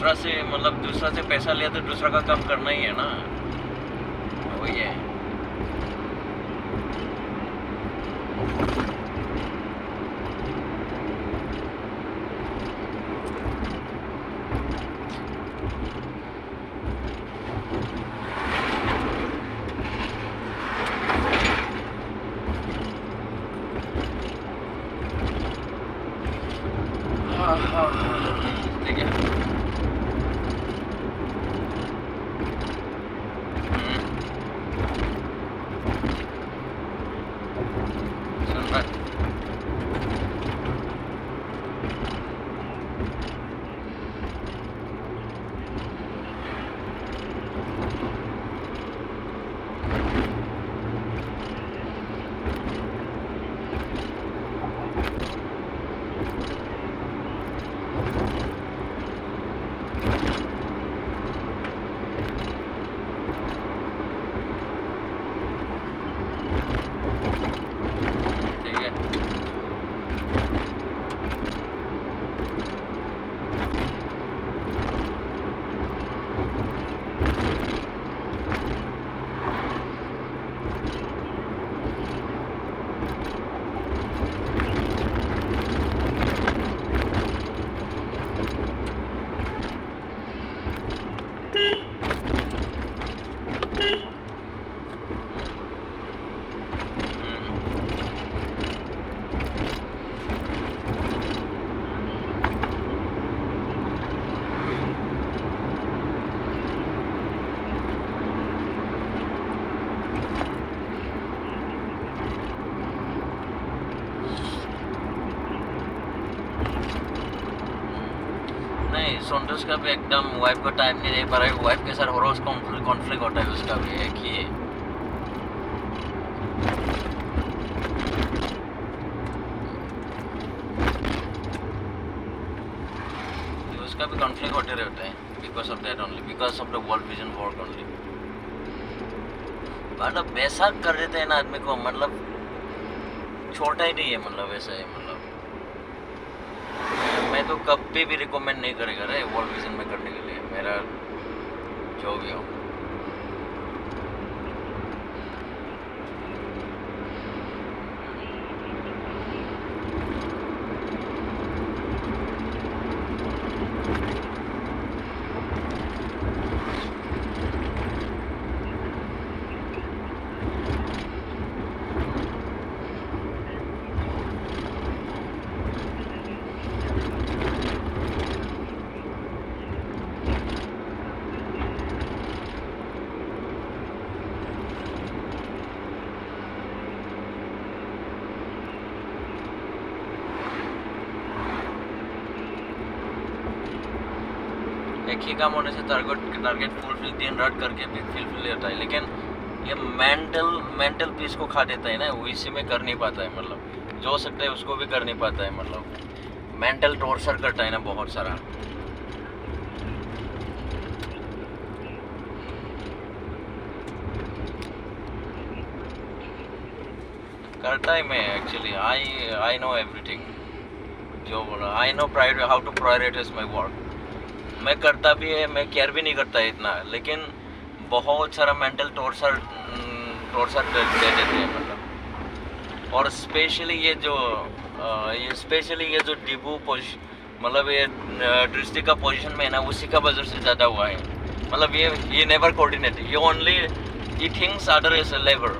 दूसरा से पैसा लिया तो दूसरा का काम करना ही है ना, वही है। ठीक है। सुन रहा है? ठीक है। नहीं, सोनटस का भी एकदम वाइफ को टाइम नहीं दे पा रहा है। वाइफ के साथ रोज कॉन्फ्लिक्ट होता है उसका भी, एक ही है। उसका भी कॉन्फ्लिक्ट होते रहते हैं because of that only, because of the world vision work only. मतलब वैसा कर देते हैं ना आदमी को, मतलब छोटा ही नहीं है, मतलब वैसा है। मतलब मैं तो कभी भी रिकमेंड नहीं करेगा रे वर्ल्ड विजन में करने के लिए, मेरा जो भी हो। एक ही काम होने से टारगेट फुलफिल दिन रात करके भी फुलफिल होता है, लेकिन ये मेंटल पीस को खा देता है ना, वो इसी में कर नहीं पाता है। मतलब जो सकता है उसको भी कर नहीं पाता है, मतलब मेंटल टॉर्चर करता है ना बहुत सारा। करता है मैं एक्चुअली, आई नो एवरीथिंग, जो बोला I know how to prioritize my work. मैं करता भी है, मैं केयर भी नहीं करता है इतना, लेकिन बहुत सारा मेंटल टॉर्चर दे देते हैं मतलब। और स्पेशली ये जो डिबू मतलब ये डिस्ट्रिक्ट का पोजीशन में है ना, उसी का वजह से ज़्यादा हुआ है। मतलब ये नेवर कोऑर्डिनेट, ये only he thinks other is labour.